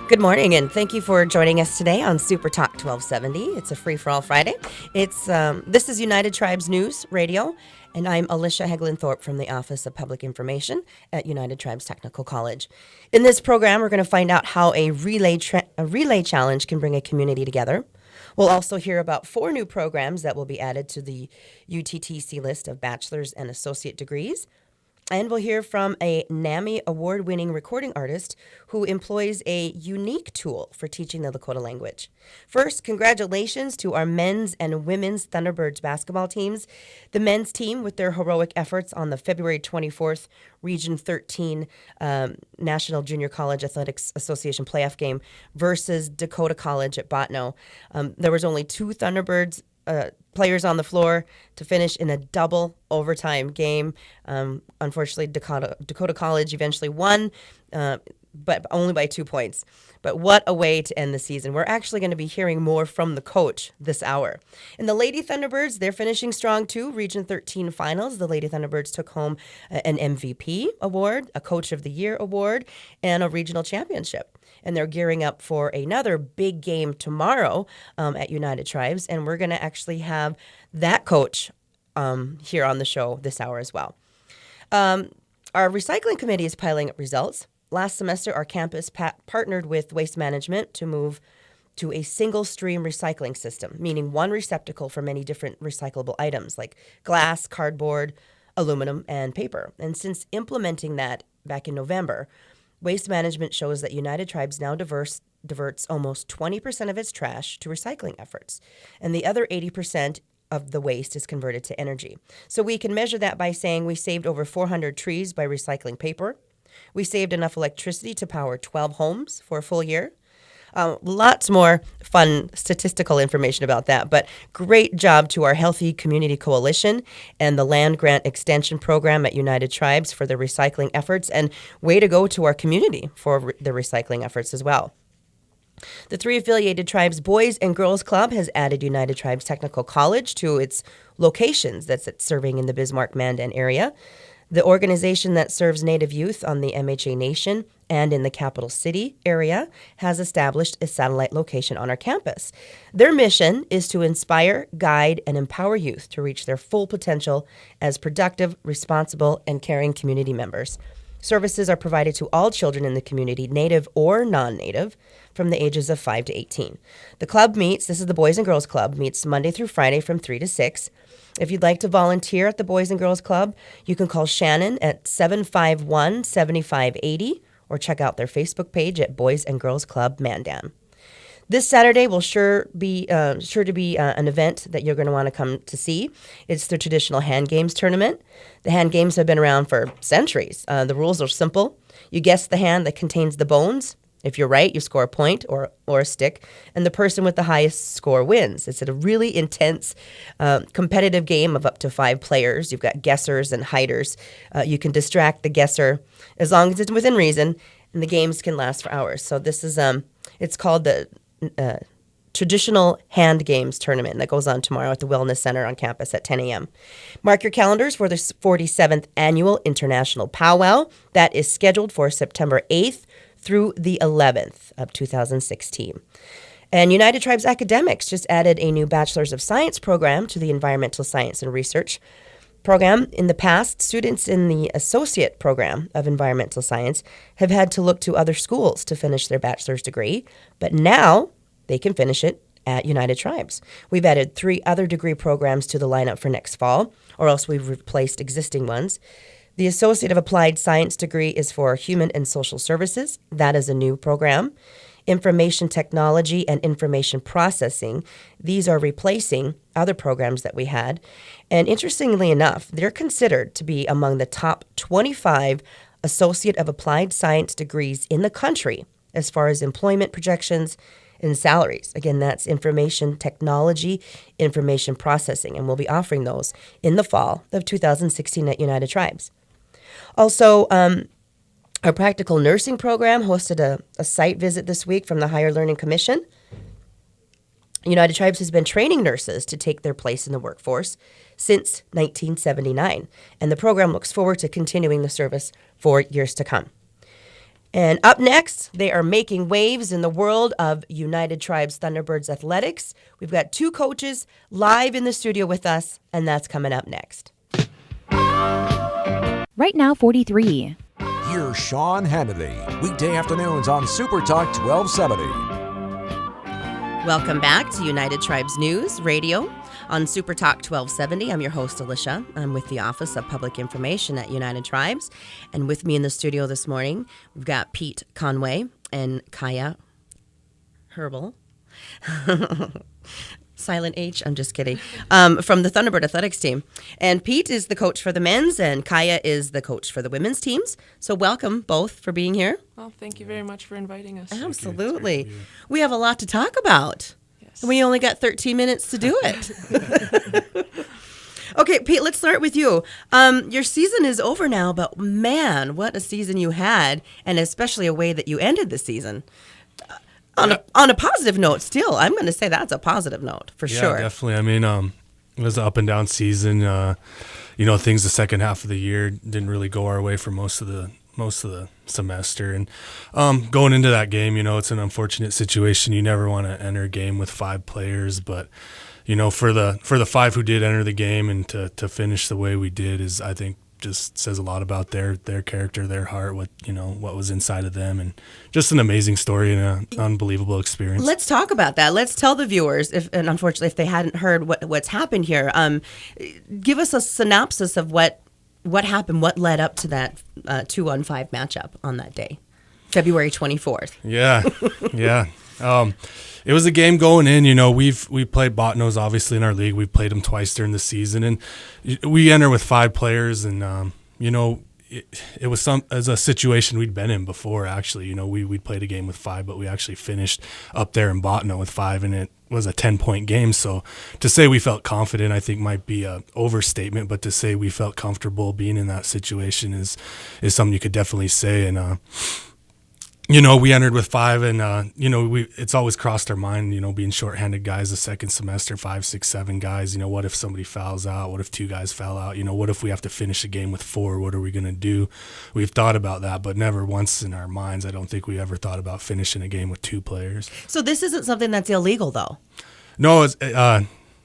Good morning, and thank you for joining us today on Super Talk 1270. It's a free-for-all Friday. This is United Tribes News Radio, and I'm Alicia Heglin-Thorpe from the Office of Public Information at United Tribes Technical College. In this program, we're going to find out how a relay challenge can bring a community together. We'll also hear about 4 new programs that will be added to the UTTC list of bachelor's and associate degrees. And we'll hear from a NAMI award-winning recording artist who employs a unique tool for teaching the Lakota language. First, congratulations to our men's and women's Thunderbirds basketball teams. The men's team, with their heroic efforts on the February 24th Region 13 National Junior College Athletics Association playoff game versus Dakota College at Botno. There was only 2 Thunderbirds players on the floor to finish in a double overtime game. Unfortunately, Dakota College eventually won, but only by 2 points. But what a way to end the season. We're actually going to be hearing more from the coach this hour. And the Lady Thunderbirds, they're finishing strong too. Region 13 finals. The Lady Thunderbirds took home an MVP award, a Coach of the Year award, and a regional championship. And they're gearing up for another big game tomorrow at United Tribes. And we're going to actually have that coach here on the show this hour as well. Our recycling committee is piling up results. Last semester, our campus partnered with Waste Management to move to a single stream recycling system, meaning one receptacle for many different recyclable items like glass, cardboard, aluminum, and paper. And since implementing that back in November, Waste Management shows that United Tribes now diverts almost 20% of its trash to recycling efforts, and the other 80% of the waste is converted to energy. So we can measure that by saying we saved over 400 trees by recycling paper. We saved enough electricity to power 12 homes for a full year. Lots more fun statistical information about that, but great job to our Healthy Community Coalition and the Land Grant Extension Program at United Tribes for the recycling efforts, and way to go to our community for the recycling efforts as well. The 3 affiliated tribes Boys and Girls Club has added United Tribes Technical College to its locations that's serving in the Bismarck-Mandan area. The organization that serves Native youth on the MHA Nation and in the capital city area has established a satellite location on our campus. Their mission is to inspire, guide, and empower youth to reach their full potential as productive, responsible, and caring community members. Services are provided to all children in the community, native or non-native, from the ages of 5 to 18. The club meets, this is the Boys and Girls Club, meets Monday through Friday from 3 to 6. If you'd like to volunteer at the Boys and Girls Club, you can call Shannon at 751-7580 or check out their Facebook page at Boys and Girls Club Mandan. This Saturday will sure to be an event that you're going to want to come to see. It's the traditional hand games tournament. The hand games have been around for centuries. The rules are simple. You guess the hand that contains the bones. If you're right, you score a point or a stick, and the person with the highest score wins. It's a really intense, competitive game of up to 5 players. You've got guessers and hiders. You can distract the guesser as long as it's within reason, and the games can last for hours. So this is it's called the Traditional Hand Games Tournament that goes on tomorrow at the Wellness Center on campus at 10 a.m. Mark your calendars for the 47th Annual International Powwow. That is scheduled for September 8th through the 11th of 2016. And United Tribes Academics just added a new Bachelor's of Science program to the Environmental Science and Research program. In the past, students in the Associate program of Environmental Science have had to look to other schools to finish their bachelor's degree, but now they can finish it at United Tribes. We've added 3 other degree programs to the lineup for next fall, or else we've replaced existing ones. The Associate of Applied Science degree is for Human and Social Services. That is a new program. Information Technology and Information Processing. These are replacing other programs that we had. And interestingly enough, they're considered to be among the top 25 Associate of Applied Science degrees in the country as far as employment projections and salaries. Again, that's Information Technology, Information Processing, and we'll be offering those in the fall of 2016 at United Tribes. Also, our Practical Nursing program hosted a site visit this week from the Higher Learning Commission. United Tribes has been training nurses to take their place in the workforce since 1979, and the program looks forward to continuing the service for years to come. And up next, they are making waves in the world of United Tribes Thunderbirds athletics. We've got two coaches live in the studio with us, and that's coming up next. Right Now 43. Here's Sean Hannity, weekday afternoons on Super Talk 1270. Welcome back to United Tribes News Radio on Super Talk 1270. I'm your host, Alicia. I'm with the Office of Public Information at United Tribes. And with me in the studio this morning, we've got Pete Conway and Kaya Herbal. Silent H, I'm just kidding. From the Thunderbird athletics team. And Pete is the coach for the men's, and Kaya is the coach for the women's teams. So welcome both for being here. Well, thank you very much for inviting us. Absolutely. We have a lot to talk about. Yes. And we only got 13 minutes to do it. Okay, Pete, let's start with you. Your season is over now, but man, what a season you had, and especially a way that you ended the season. On a positive note, still, I'm going to say that's a positive note for sure. Yeah, definitely. I mean, it was an up and down season. Things the second half of the year didn't really go our way for most of the semester. And going into that game, it's an unfortunate situation. You never want to enter a game with 5 players, but for the 5 who did enter the game and to finish the way we did is, I think, just says a lot about their character, their heart, what was inside of them, and just an amazing story and an unbelievable experience. Let's talk about that. Let's tell the viewers, and unfortunately, if they hadn't heard what's happened here, give us a synopsis of what happened, what led up to that 2-on-5 matchup on that day, February 24th. Yeah. It was a game going in. We played Botnos obviously in our league. We've played them twice during the season, and we enter with 5 players. And it was as a situation we'd been in before. Actually, we played a game with 5, but we actually finished up there in Botno with 5, and it was a 10-point game. So to say we felt confident, I think might be a overstatement. But to say we felt comfortable being in that situation is something you could definitely say. And we entered with 5, and it's always crossed our mind, being shorthanded guys the second semester, 5, 6, 7 guys. What if somebody fouls out? What if 2 guys foul out? What if we have to finish a game with 4? What are we going to do? We've thought about that, but never once in our minds, I don't think we ever thought about finishing a game with 2 players. So this isn't something that's illegal, though? No,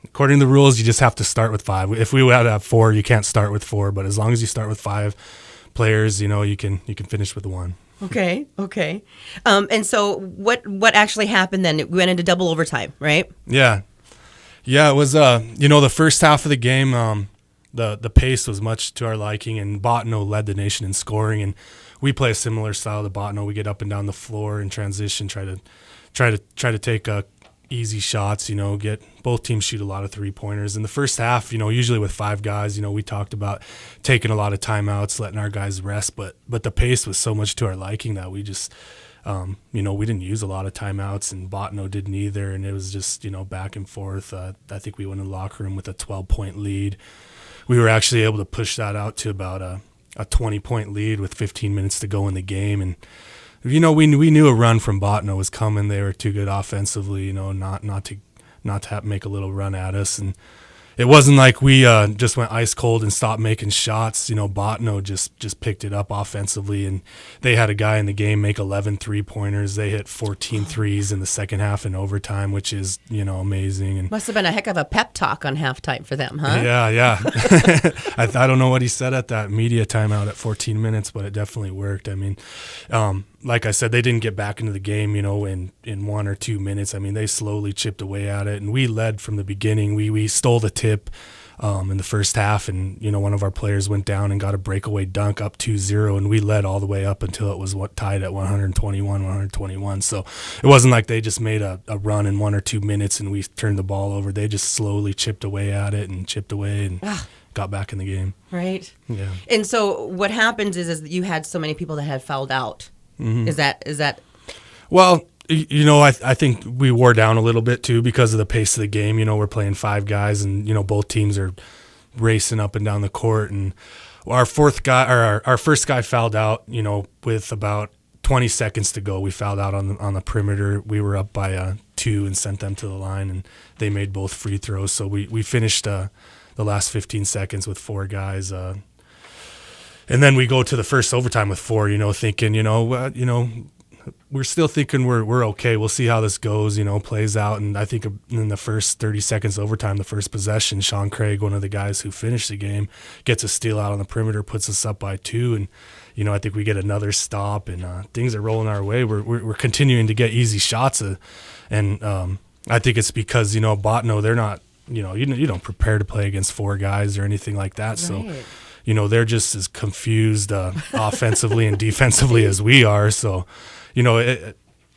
according to the rules, you just have to start with 5. If we had to have 4, you can't start with 4, but as long as you start with 5 players, you can finish with 1. Okay. And so what actually happened then? We went into double overtime, right? Yeah, it was, the first half of the game, the pace was much to our liking, and Botno led the nation in scoring, and we play a similar style to Botno. We get up and down the floor in transition, try to take easy shots, get both teams shoot a lot of 3-pointers. In the first half, usually with 5 guys, we talked about taking a lot of timeouts, letting our guys rest, but the pace was so much to our liking that we just, we didn't use a lot of timeouts, and Botno didn't either, and it was just, back and forth. I think we went in the locker room with a 12-point lead. We were actually able to push that out to about a 20-point lead with 15 minutes to go in the game, and we knew a run from Botno was coming. They were too good offensively, not to make a little run at us. And it wasn't like we just went ice cold and stopped making shots. Botno just picked it up offensively, and they had a guy in the game make 11 3-pointers. They hit 14 threes in the second half in overtime, which is, amazing. And must have been a heck of a pep talk on halftime for them, huh? Yeah. I don't know what he said at that media timeout at 14 minutes, but it definitely worked. I mean, like I said, they didn't get back into the game, in 1 or 2 minutes. I mean, they slowly chipped away at it, and we led from the beginning. We stole the tip in the first half, and, one of our players went down and got a breakaway dunk up 2-0, and we led all the way up until it was tied at 121. So it wasn't like they just made a run in 1 or 2 minutes and we turned the ball over. They just slowly chipped away at it and got back in the game. Right. Yeah. And so what happens is that you had so many people that had fouled out. Mm-hmm. Is that? Well, I think we wore down a little bit too because of the pace of the game. We're playing 5 guys, and both teams are racing up and down the court. And our first guy fouled out. With about 20 seconds to go, we fouled out on the perimeter. We were up by 2 and sent them to the line, and they made both free throws. So we finished the last 15 seconds with 4 guys. And then we go to the first overtime with 4, thinking, we're still thinking we're okay. We'll see how this goes, plays out. And I think in the first 30 seconds overtime, the first possession, Sean Craig, one of the guys who finished the game, gets a steal out on the perimeter, puts us up by 2. And, I think we get another stop, and things are rolling our way. We're continuing to get easy shots. And I think it's because, Botno, they're not, you don't prepare to play against 4 guys or anything like that. Right. So, they're just as confused offensively and defensively as we are. So, it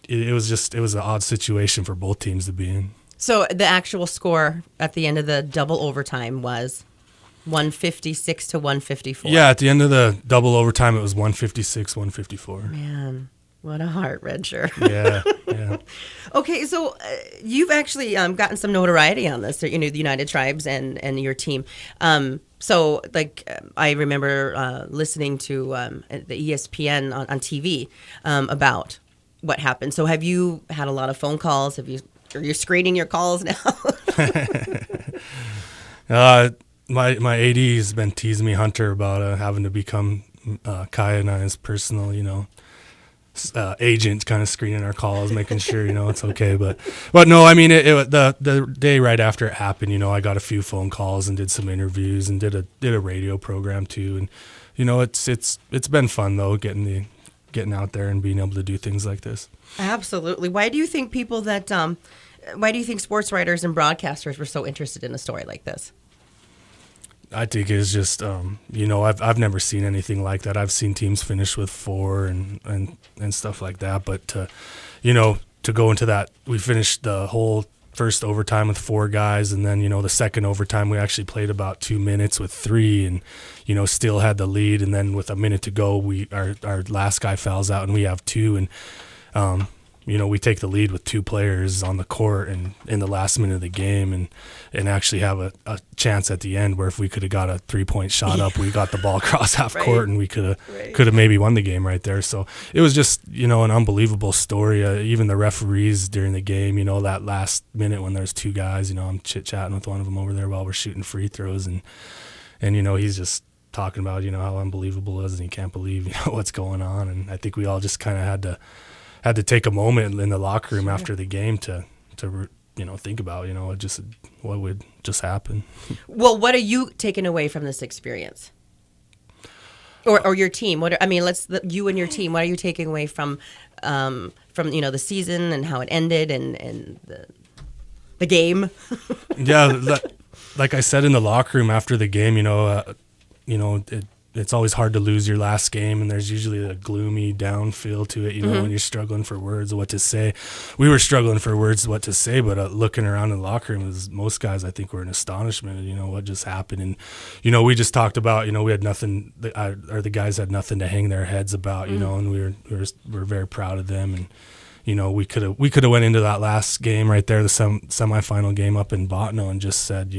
was an odd situation for both teams to be in. So the actual score at the end of the double overtime was 156 to 154. Yeah, at the end of the double overtime, it was 156, 154. Man, what a heart-wrencher. Yeah. Okay, so you've actually gotten some notoriety on this, the United Tribes and your team. So, I remember listening to the ESPN on TV about what happened. So, have you had a lot of phone calls? Are you screening your calls now? My AD has been teasing me, Hunter, about having to become Kaya and I's personal, agent, kind of screening our calls, making sure it's okay. But no, I mean the day right after it happened, I got a few phone calls and did some interviews and did a radio program too, and it's been fun though, getting out there and being able to do things like this. Absolutely. Why do you think sports writers and broadcasters were so interested in a story like this? I think it's just, I've never seen anything like that. I've seen teams finish with 4 and stuff like that. But, to go into that, we finished the whole first overtime with 4 guys. And then, the second overtime, we actually played about 2 minutes with 3 and, still had the lead. And then with a minute to go, our last guy fouls out and we have 2. And, we take the lead with 2 players on the court and in the last minute of the game and actually have a chance at the end where if we could have got a 3-point shot up, we got the ball across half court and we could have maybe won the game right there. So it was just, an unbelievable story. Even the referees during the game, that last minute when there's 2 guys, I'm chit-chatting with one of them over there while we're shooting free throws and he's just talking about, how unbelievable it is and he can't believe, what's going on. And I think we all just kind of had to take a moment in the locker room after the game to think about what would just happen. Well, what are you taking away from this experience, or your team? You and your team. What are you taking away from the season and how it ended and the game? Yeah, like I said in the locker room after the game, it's always hard to lose your last game, and there's usually a gloomy down feel to it, when you're struggling for words of what to say. We were struggling for words of what to say, but looking around in the locker room, most guys I think were in astonishment at, what just happened. And, we just talked about, we had nothing, the guys had nothing to hang their heads about, and we were very proud of them. And, we could have went into that last game right there, the semifinal game up in Botno, and just said,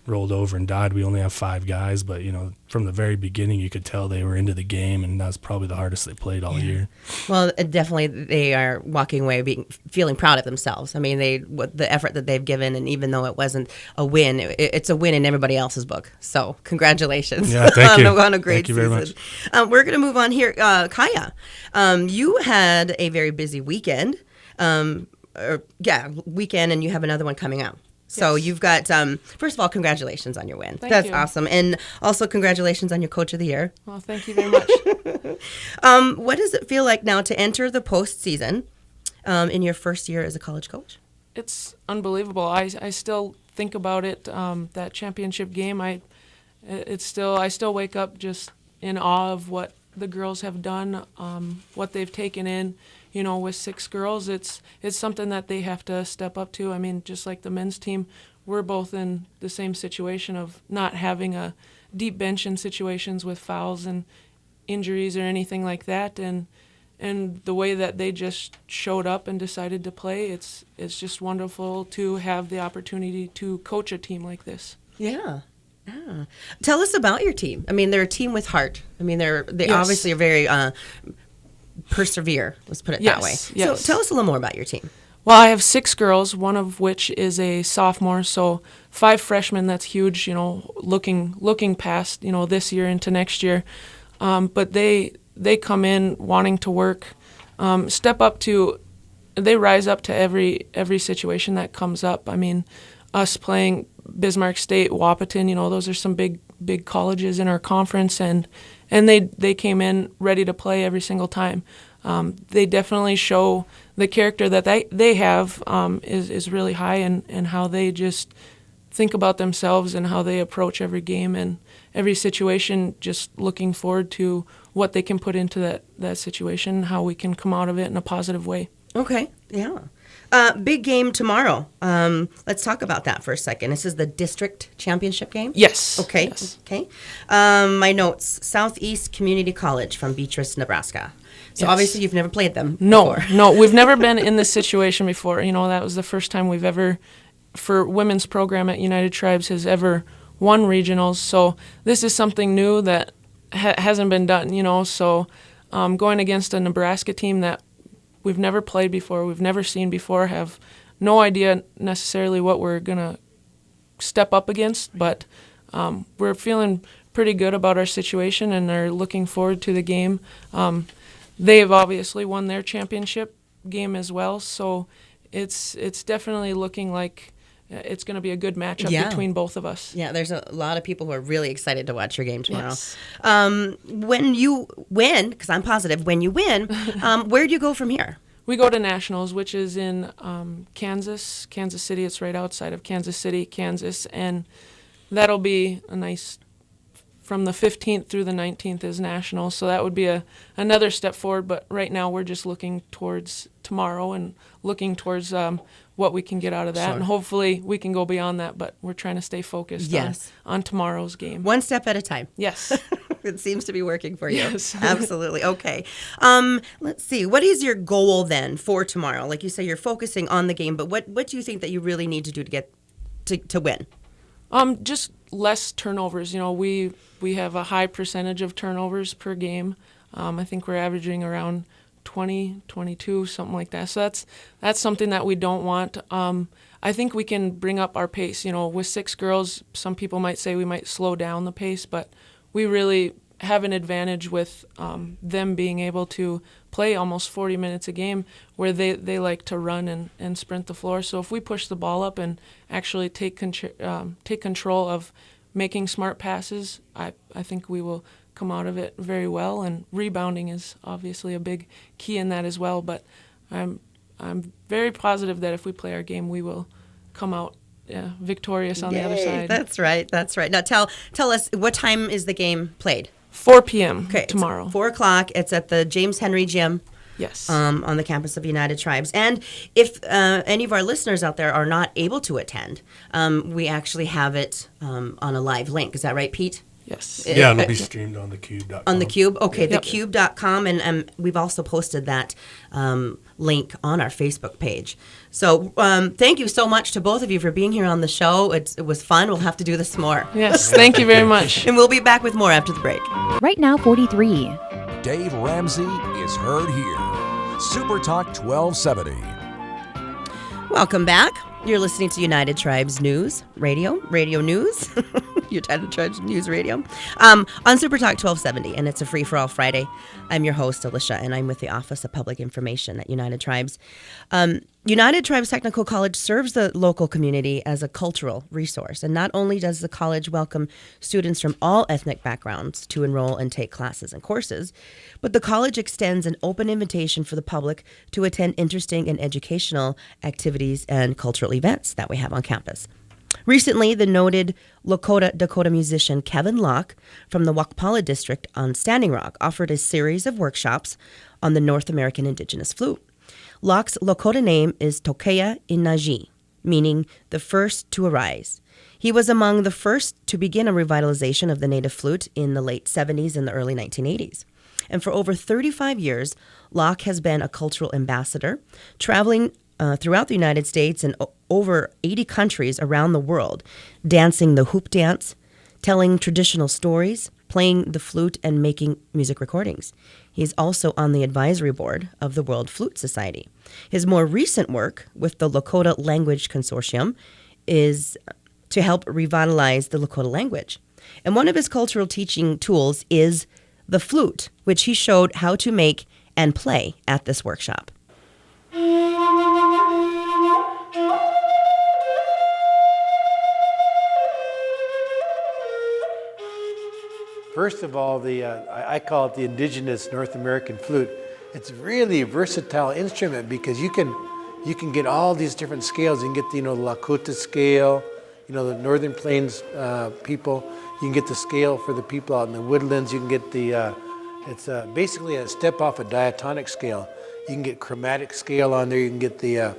rolled over and died. We only have 5 guys, but from the very beginning you could tell they were into the game, and that's probably the hardest they played all year. Well, definitely they are walking away feeling proud of themselves. I mean, the effort that they've given, and even though it wasn't a win, it's a win in everybody else's book. So congratulations. Yeah, thank you. on a great thank you very season. Much. We're going to move on here. Kaya, you had a very busy weekend. Weekend, and you have another one coming up. So you've got, first of all, congratulations on your win. That's awesome. And also congratulations on your Coach of the Year. Well, thank you very much. What does it feel like now to enter the postseason in your first year as a college coach? It's unbelievable. I still think about it, that championship game. I still wake up just in awe of what the girls have done, what they've taken in. With 6 girls, it's something that they have to step up to. I mean, just like the men's team, we're both in the same situation of not having a deep bench in situations with fouls and injuries or anything like that. And the way that they just showed up and decided to play, it's just wonderful to have the opportunity to coach a team like this. Yeah. Tell us about your team. I mean, they're a team with heart. I mean, they obviously are very persevere, let's put it that way. Yes. So tell us a little more about your team. Well, I have 6 girls, one of which is a sophomore, so 5 freshmen. That's huge, looking past, this year into next year. but they come in wanting to work, they rise up to every situation that comes up. I mean, us playing Bismarck State, Wahpeton, those are some big colleges in our conference, and they came in ready to play every single time. They definitely show the character that they have is really high, and how they just think about themselves and how they approach every game and every situation, just looking forward to what they can put into that situation, how we can come out of it in a positive way. Okay, yeah. Big game tomorrow. Let's talk about that for a second. This is the district championship game? Yes. Okay, Yes. okay. My notes, Southeast Community College from Beatrice, Nebraska. So Yes. obviously you've never played them No, before. no, we've never been in this situation before. That was the first time we've ever, for women's program at United Tribes, has ever won regionals. So this is something new that hasn't been done, So going against a Nebraska team that we've never played before, we've never seen before, have no idea necessarily what we're going to step up against, but we're feeling pretty good about our situation and are looking forward to the game. They've obviously won their championship game as well, so it's definitely looking like it's going to be a good matchup Yeah. between both of us. Yeah, there's a lot of people who are really excited to watch your game tomorrow. Yes. When you win, because I'm positive, when you win, where do you go from here? We go to Nationals, which is in Kansas City. It's right outside of Kansas City, Kansas, and that'll be a nice. From the 15th through the 19th is Nationals, so that would be another step forward. But right now we're just looking towards tomorrow and looking towards what we can get out of that, Sure. and hopefully we can go beyond that. But we're trying to stay focused Yes. on tomorrow's game. One step at a time. Yes. It seems to be working for you. Yes. Absolutely. Okay. Let's see. What is your goal then for tomorrow? Like you say, you're focusing on the game, but what do you think that you really need to do to get to win? Just less turnovers. We have a high percentage of turnovers per game. I think we're averaging around 20, 22, something like that. So that's something that we don't want. I think we can bring up our pace. With 6 girls, some people might say we might slow down the pace, but we really have an advantage with them being able to play almost 40 minutes a game, where they like to run and sprint the floor. So if we push the ball up and actually take control of making smart passes, I think we will come out of it very well. And rebounding is obviously a big key in that as well. But I'm very positive that if we play our game, we will come out victorious on the other Yay. side. That's right. That's right. Now tell us, what time is the game played? 4 p.m. Okay, it's tomorrow. 4 o'clock. It's at the James Henry Gym. Yes. On the campus of United Tribes. And if any of our listeners out there are not able to attend, we actually have it on a live link. Is that right, Pete? Yes. Yeah, it'll be streamed on thecube.com. On theCUBE? Okay, Yep. thecube.com. And we've also posted that link on our Facebook page. So thank you so much to both of you for being here on the show. It was fun. We'll have to do this more. Yes. Thank you very much. And we'll be back with more after the break. Right now, 43. Dave Ramsey is heard here. Super Talk 1270. Welcome back. You're listening to United Tribes News Radio News, United Tribes News Radio, on Super Talk 1270, and it's a free-for-all Friday. I'm your host, Alicia, and I'm with the Office of Public Information at United Tribes. United Tribes Technical College serves the local community as a cultural resource, and not only does the college welcome students from all ethnic backgrounds to enroll and take classes and courses, but the college extends an open invitation for the public to attend interesting and educational activities and cultural events that we have on campus. Recently, the noted Lakota Dakota musician Kevin Locke from the Wakpala district on Standing Rock offered a series of workshops on the North American indigenous flute. Locke's Lakota name is Tokeya Inaji, meaning the first to arise. He was among the first to begin a revitalization of the native flute in the late 70s and the early 1980s. And for over 35 years, Locke has been a cultural ambassador, traveling throughout the United States and over 80 countries around the world, dancing the hoop dance, telling traditional stories, playing the flute, and making music recordings. He's also on the advisory board of the World Flute Society. His more recent work with the Lakota Language Consortium is to help revitalize the Lakota language. And one of his cultural teaching tools is the flute, which he showed how to make and play at this workshop. First of all, I call it the indigenous North American flute. It's really a versatile instrument because you can get all these different scales. You can get the Lakota scale, the Northern Plains people. You can get the scale for the people out in the woodlands. You can get it's basically a step off a diatonic scale. You can get chromatic scale on there. You can get the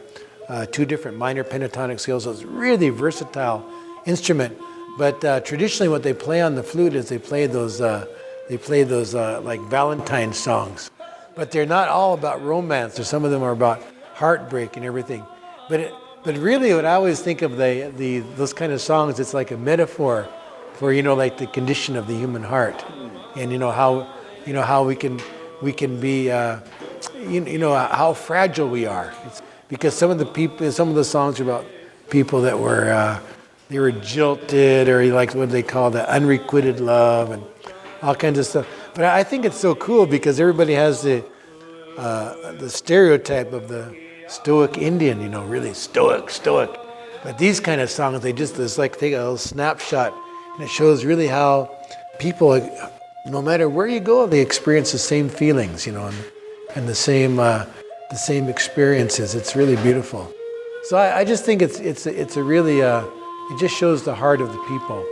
2 different minor pentatonic scales. So it's really versatile instrument. But traditionally, what they play on the flute is they play those like Valentine songs. But they're not all about romance. Or some of them are about heartbreak and everything. But really, what I always think of those kind of songs, it's like a metaphor for like the condition of the human heart, and how we can be how fragile we are. It's because some of the songs are about people that were they were jilted, or like what they call the unrequited love and all kinds of stuff. But I think it's so cool because everybody has the stereotype of the stoic Indian, really stoic. But these kind of songs, it's like take a little snapshot, and it shows really how people, no matter where you go, they experience the same feelings, and the same experiences. It's really beautiful. So I just think it's a really it just shows the heart of the people.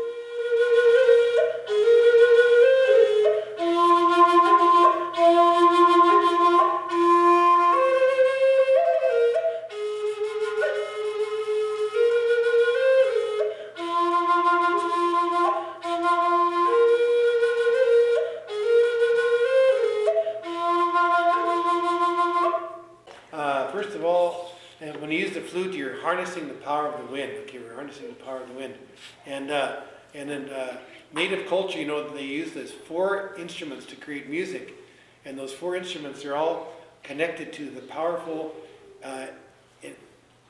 First of all, when you use the flute, you're harnessing the power of the wind. Okay, we're harnessing the power of the wind. And then native culture, they use these 4 instruments to create music. And those 4 instruments are all connected to the powerful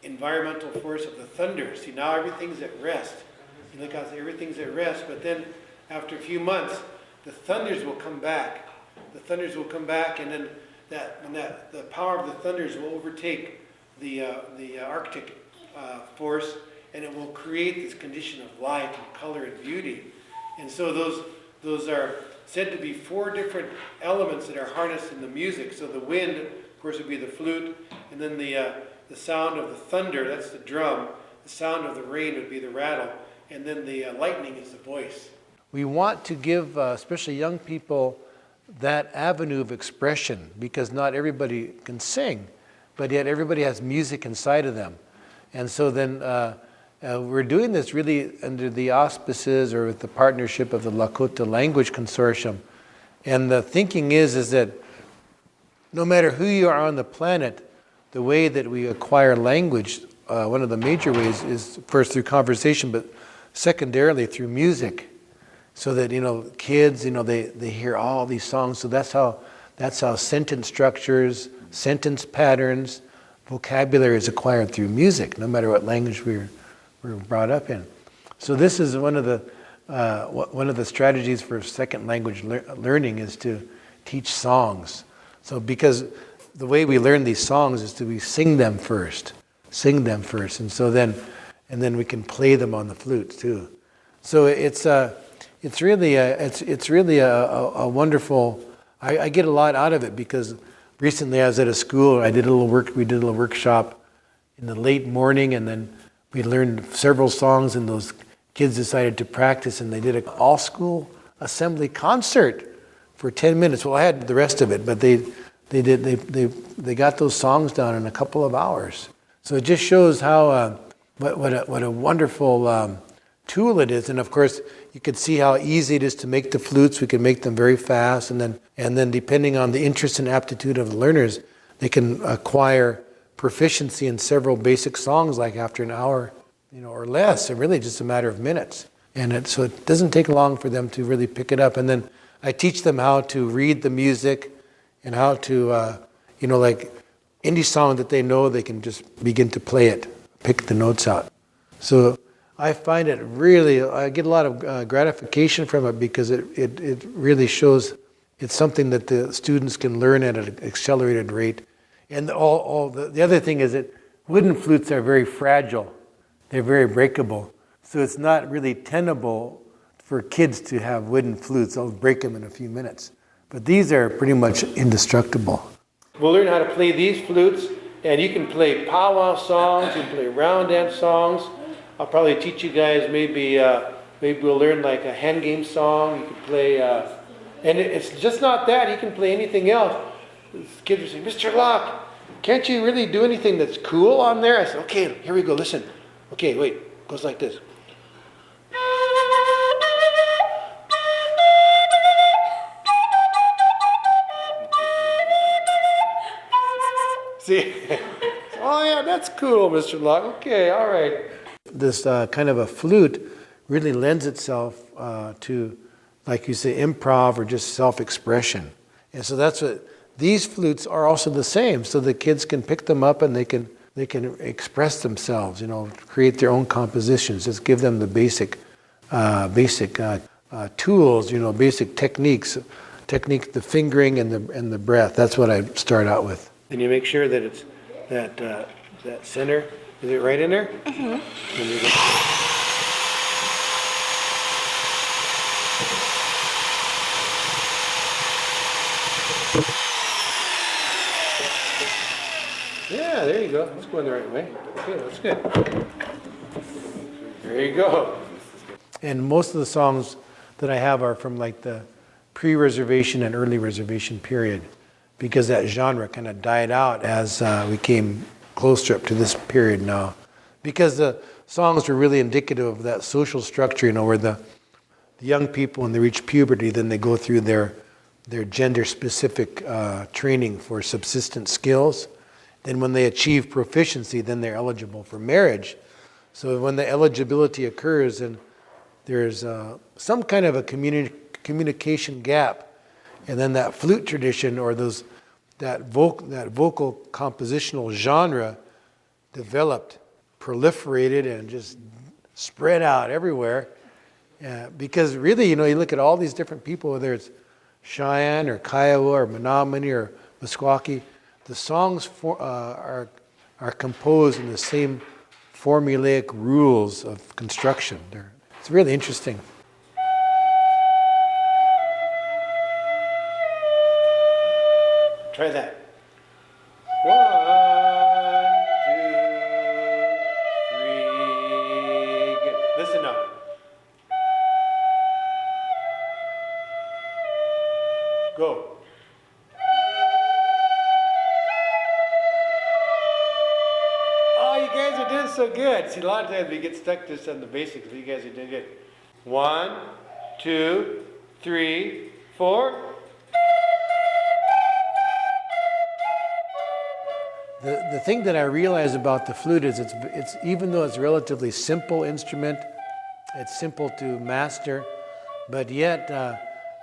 environmental force of the thunder. See, now everything's at rest. You look out, everything's at rest, but then after a few months, the thunders will come back. The thunders will come back, and then the power of the thunders will overtake the Arctic force, and it will create this condition of light and color and beauty. And so those are said to be 4 different elements that are harnessed in the music. So the wind, of course, would be the flute, and then the sound of the thunder, that's the drum. The sound of the rain would be the rattle, and then the lightning is the voice. We want to give, especially young people, that avenue of expression, because not everybody can sing, but yet everybody has music inside of them. And so then we're doing this really under the auspices or with the partnership of the Lakota Language Consortium. And the thinking is that no matter who you are on the planet, the way that we acquire language, one of the major ways is first through conversation, but secondarily through music. So that kids they hear all these songs. So that's how sentence structures, sentence patterns, vocabulary is acquired through music, no matter what language we're brought up in. So this is one of the strategies for second language learning is to teach songs. So because the way we learn these songs is we sing them first, and so then we can play them on the flute too. So it's really a wonderful. I get a lot out of it because recently I was at a school. We did a little workshop in the late morning, and then we learned several songs, and those kids decided to practice, and they did an all-school assembly concert for 10 minutes. Well, I had the rest of it, but they got those songs down in a couple of hours. So it just shows how what a wonderful tool it is. And of course, you could see how easy it is to make the flutes. We can make them very fast, and then depending on the interest and aptitude of the learners, they can acquire proficiency in several basic songs like after an hour, or less, and really just a matter of minutes. And so it doesn't take long for them to really pick it up. And then I teach them how to read the music and how to, like any song that they know, they can just begin to play it, pick the notes out. So I find I get a lot of gratification from it because it really shows It's something that the students can learn at an accelerated rate. And the other thing is that wooden flutes are very fragile. They're very breakable. So it's not really tenable for kids to have wooden flutes. They'll break them in a few minutes. But these are pretty much indestructible. We'll learn how to play these flutes, and you can play powwow songs, you can play round dance songs. I'll probably teach you guys maybe we'll learn like a hand game song. You can play, and it's just not that. You can play anything else. These kids are saying, Mr. Locke, can't you really do anything that's cool on there? I said, okay, here we go, listen. Okay, wait, it goes like this. See? Oh yeah, that's cool, Mr. Locke. Okay, all right. This kind of a flute really lends itself to, like you say, improv or just self-expression. And so that's what, these flutes are also the same. So the kids can pick them up and they can express themselves, create their own compositions. Just give them the basic tools, basic techniques, the fingering and the breath. That's what I start out with. And you make sure that it's that center. Is it right in there? Mm-hmm. Yeah, there you go. It's going the right way. Okay, that's good. There you go. And most of the songs that I have are from like the pre-reservation and early reservation period, because that genre kind of died out as we came closer up to this period now. Because the songs were really indicative of that social structure, where the young people, when they reach puberty, then they go through their gender-specific training for subsistence skills. Then when they achieve proficiency, then they're eligible for marriage. So when the eligibility occurs, and there's some kind of a communication gap, and then that flute tradition or that vocal compositional genre developed, proliferated, and just spread out everywhere. Because really, you look at all these different people, whether it's Cheyenne or Kiowa or Menominee or Meskwaki, the songs are composed in the same formulaic rules of construction. It's really interesting. Try that. 1, 2, 3. Good. Listen now. Go. Oh, you guys are doing so good. See, a lot of times we get stuck just on the basics, but you guys are doing good. 1, 2, 3, 4. The thing that I realize about the flute is it's even though it's a relatively simple instrument, it's simple to master, but yet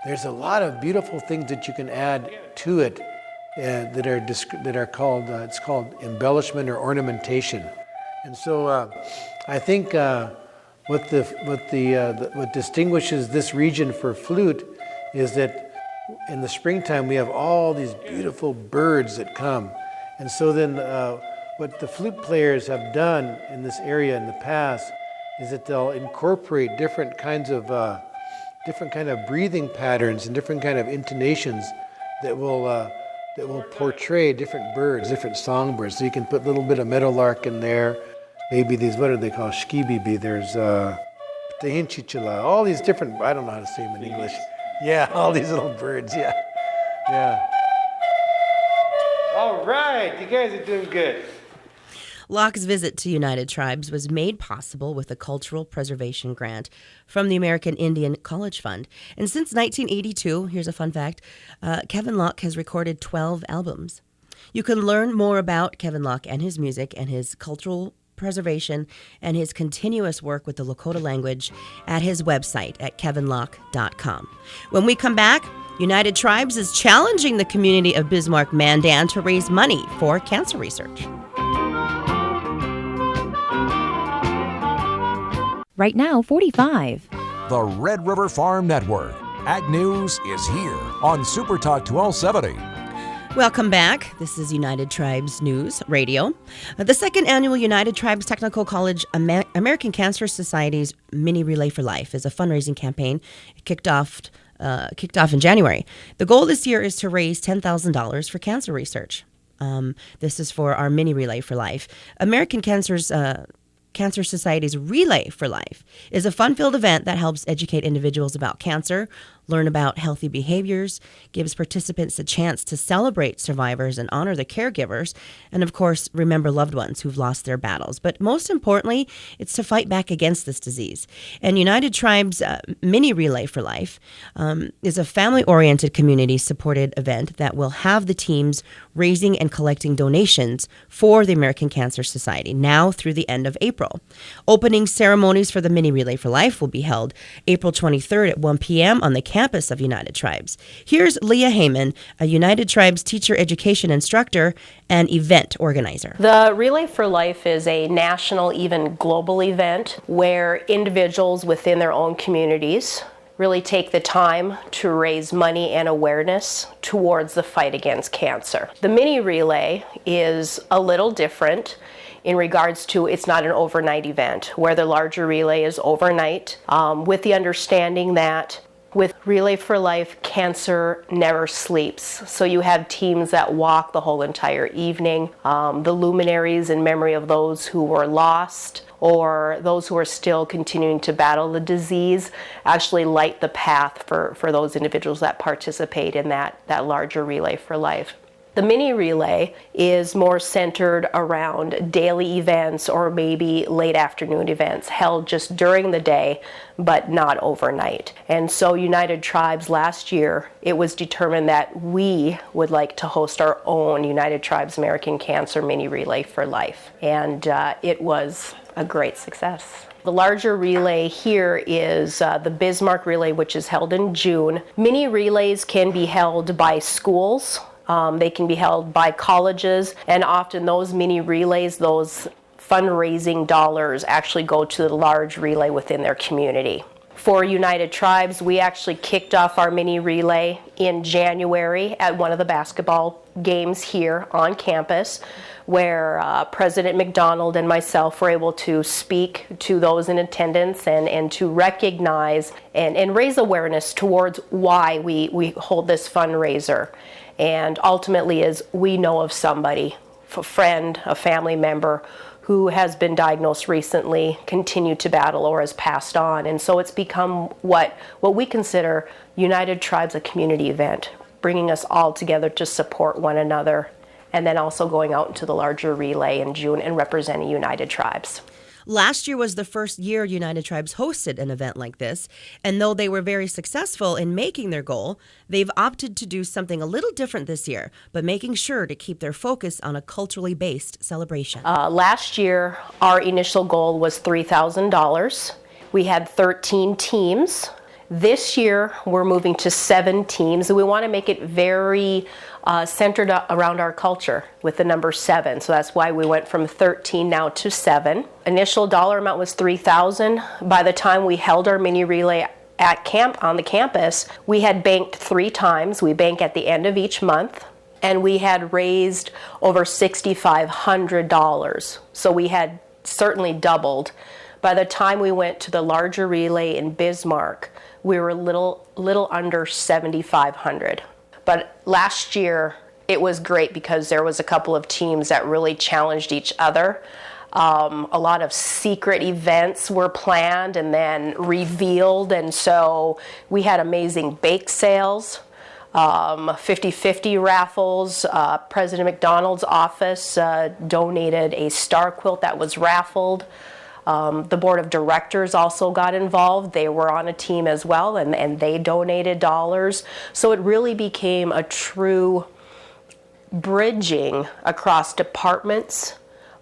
there's a lot of beautiful things that you can add to it that are called it's called embellishment or ornamentation. And so I think what distinguishes this region for flute is that in the springtime we have all these beautiful birds that come. And so then what the flute players have done in this area in the past is that they'll incorporate different kind of breathing patterns and different kind of intonations that will portray different birds, different songbirds. So you can put a little bit of meadowlark in there, maybe these, what are they called, shkibibi, there's tehinchichila, all these different, I don't know how to say them in English. Yeah, all these little birds, yeah. All right, you guys are doing good. Locke's visit to United Tribes was made possible with a cultural preservation grant from the American Indian College Fund. And since 1982, here's a fun fact, Kevin Locke has recorded 12 albums. You can learn more about Kevin Locke and his music and his cultural preservation and his continuous work with the Lakota language at his website at kevinlocke.com. When we come back, United Tribes is challenging the community of Bismarck Mandan to raise money for cancer research. Right now, 45. The Red River Farm Network, Ag News is here on Super Talk 1270. Welcome back. This is United Tribes News Radio. The second annual United Tribes Technical College American Cancer Society's Mini Relay for Life is a fundraising campaign. It kicked off in January. The goal this year is to raise $10,000 for cancer research. This is for our Mini Relay for Life. American Cancer Society's Relay for Life is a fun-filled event that helps educate individuals about cancer, learn about healthy behaviors, gives participants a chance to celebrate survivors and honor the caregivers, and of course, remember loved ones who've lost their battles. But most importantly, it's to fight back against this disease. And United Tribes Mini Relay for Life is a family-oriented, community-supported event that will have the teams raising and collecting donations for the American Cancer Society now through the end of April. Opening ceremonies for the Mini Relay for Life will be held April 23rd at 1 p.m. on the campus of United Tribes. Here's Leah Heyman, a United Tribes teacher education instructor and event organizer. The Relay for Life is a national, even global event where individuals within their own communities really take the time to raise money and awareness towards the fight against cancer. The Mini Relay is a little different in regards to it's not an overnight event, where the larger relay is overnight, with the understanding that with Relay for Life, cancer never sleeps. So you have teams that walk the whole entire evening, the luminaries in memory of those who were lost or those who are still continuing to battle the disease actually light the path for those individuals that participate in that larger Relay for Life. The Mini Relay is more centered around daily events or maybe late afternoon events held just during the day, but not overnight. And so United Tribes last year, it was determined that we would like to host our own United Tribes American Cancer Mini Relay for Life. And it was a great success. The larger relay here is the Bismarck Relay, which is held in June. Mini relays can be held by schools. They can be held by colleges, and often those mini relays, those fundraising dollars actually go to the large relay within their community. For United Tribes, we actually kicked off our mini relay in January at one of the basketball games here on campus, where President McDonald and myself were able to speak to those in attendance and to recognize and raise awareness towards why we hold this fundraiser. And ultimately is we know of somebody, a friend, a family member who has been diagnosed recently, continued to battle, or has passed on. And so it's become what we consider United Tribes, a community event, bringing us all together to support one another, and then also going out into the larger relay in June and representing United Tribes. Last year was the first year United Tribes hosted an event like this, and though they were very successful in making their goal, they've opted to do something a little different this year, but making sure to keep their focus on a culturally based celebration. Last year, our initial goal was $3,000. We had 13 teams. This year, we're moving to 7 teams, and we want to make it very centered around our culture with the number 7. So that's why we went from 13 now to 7. Initial dollar amount was $3,000. By the time we held our mini relay at camp on the campus, we had banked 3 times. We bank at the end of each month, and we had raised over $6,500. So we had certainly doubled. By the time we went to the larger relay in Bismarck, we were a little under $7,500. But last year, it was great because there was a couple of teams that really challenged each other. A lot of secret events were planned and then revealed, and so we had amazing bake sales, 50-50 raffles. President McDonald's office donated a star quilt that was raffled. The board of directors also got involved. They were on a team as well, and they donated dollars. So it really became a true bridging across departments,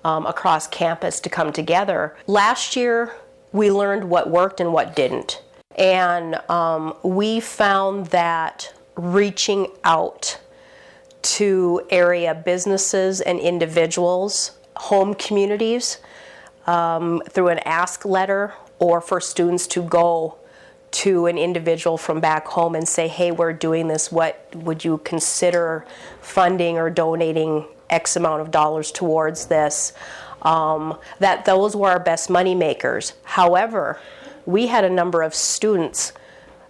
across campus to come together. Last year, we learned what worked and what didn't. And we found that reaching out to area businesses and individuals, home communities, through an ask letter, or for students to go to an individual from back home and say, hey, we're doing this, what would you consider funding or donating X amount of dollars towards this? That those were our best money makers. However, we had a number of students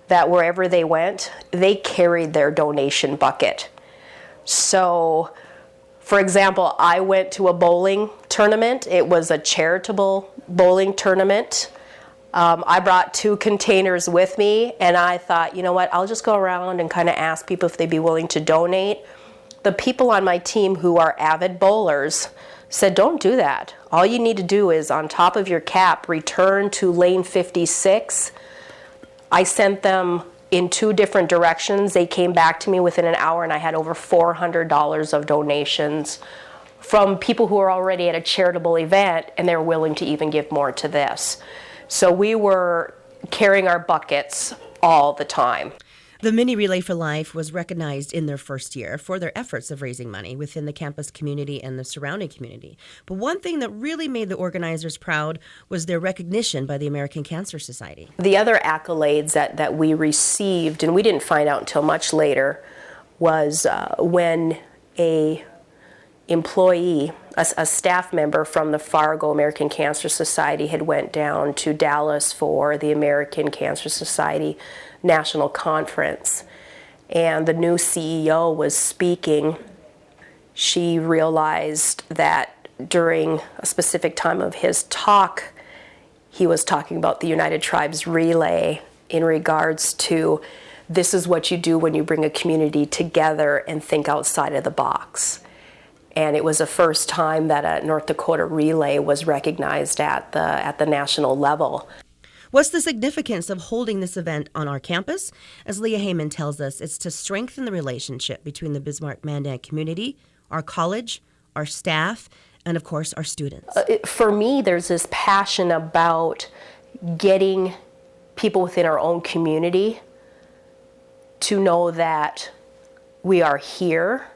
that wherever they went, they carried their donation bucket. So, for example, I went to a bowling tournament. It was a charitable bowling tournament. I brought 2 containers with me, and I thought, you know what, I'll just go around and kind of ask people if they'd be willing to donate. The people on my team who are avid bowlers said, don't do that. All you need to do is, on top of your cap, return to lane 56. I sent them in 2 different directions. They came back to me within an hour, and I had over $400 of donations from people who are already at a charitable event, and they're willing to even give more to this. So we were carrying our buckets all the time. The Mini Relay for Life was recognized in their first year for their efforts of raising money within the campus community and the surrounding community. But one thing that really made the organizers proud was their recognition by the American Cancer Society. The other accolades that we received, and we didn't find out until much later, was when a employee, a staff member from the Fargo American Cancer Society had went down to Dallas for the American Cancer Society National Conference, and the new CEO was speaking. She realized that during a specific time of his talk, he was talking about the United Tribes Relay in regards to this is what you do when you bring a community together and think outside of the box. And it was the first time that a North Dakota relay was recognized at the national level. What's the significance of holding this event on our campus? As Leah Heyman tells us, it's to strengthen the relationship between the Bismarck-Mandan community, our college, our staff, and of course, our students. For me, there's this passion about getting people within our own community to know that we are here,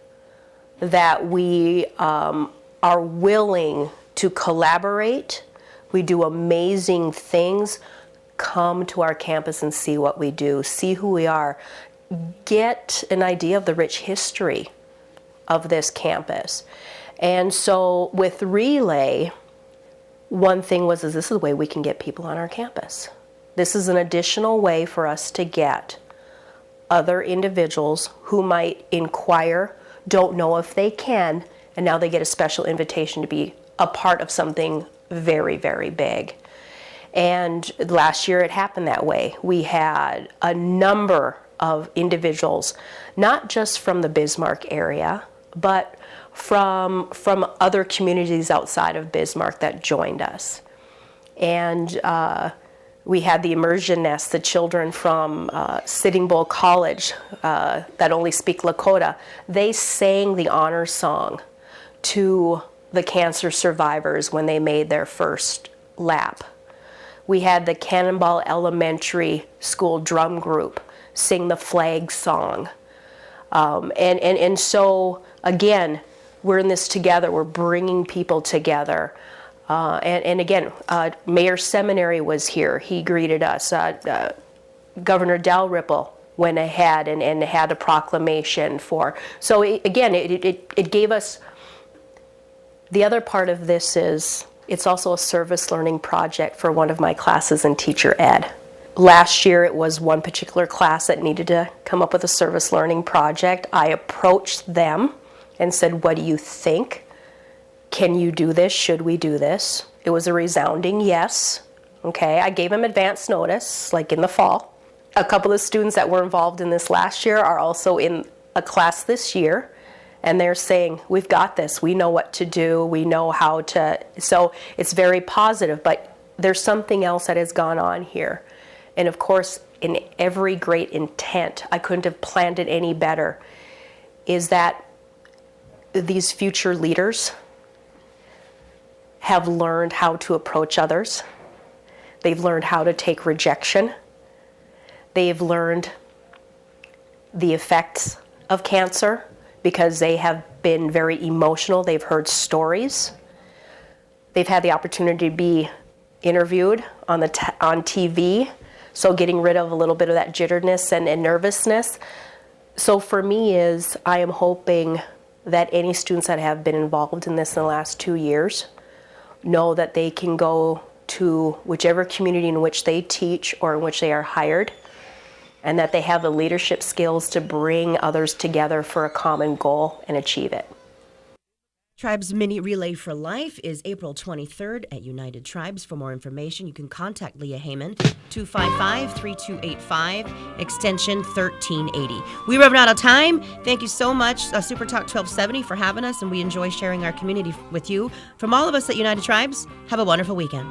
that we are willing to collaborate. We do amazing things. Come to our campus and see what we do, see who we are, get an idea of the rich history of this campus. And so with Relay, one thing was, this is a way we can get people on our campus. This is an additional way for us to get other individuals who might inquire, don't know if they can, and now they get a special invitation to be a part of something very, very big. And last year it happened that way. We had a number of individuals, not just from the Bismarck area, but from other communities outside of Bismarck that joined us. And we had the immersion nest, the children from Sitting Bull College that only speak Lakota. They sang the honor song to the cancer survivors when they made their first lap. We had the Cannonball Elementary School drum group sing the flag song. And so, again, we're in this together. We're bringing people together. And again, Mayor Seminary was here. He greeted us. Governor Dalrymple went ahead and had a proclamation for. So again, it gave us. The other part of this is it's also a service learning project for one of my classes in teacher ed. Last year it was one particular class that needed to come up with a service learning project. I approached them and said, what do you think? Can you do this? Should we do this? It was a resounding yes. Okay, I gave them advance notice, like in the fall. A couple of students that were involved in this last year are also in a class this year, and they're saying, we've got this, we know what to do, we know how to, so it's very positive, but there's something else that has gone on here. And of course, in every great intent, I couldn't have planned it any better, is that these future leaders have learned how to approach others. They've learned how to take rejection. They've learned the effects of cancer because they have been very emotional. They've heard stories. They've had the opportunity to be interviewed on TV So getting rid of a little bit of that jitterness and nervousness. So for me I am hoping that any students that have been involved in this in the last 2 years know that they can go to whichever community in which they teach or in which they are hired, and that they have the leadership skills to bring others together for a common goal and achieve it. Tribes Mini Relay for Life is April 23rd at United Tribes. For more information, you can contact Leah Heyman, 255-3285, extension 1380. We run out of time. Thank you so much, Super Talk 1270, for having us, and we enjoy sharing our community with you. From all of us at United Tribes, have a wonderful weekend.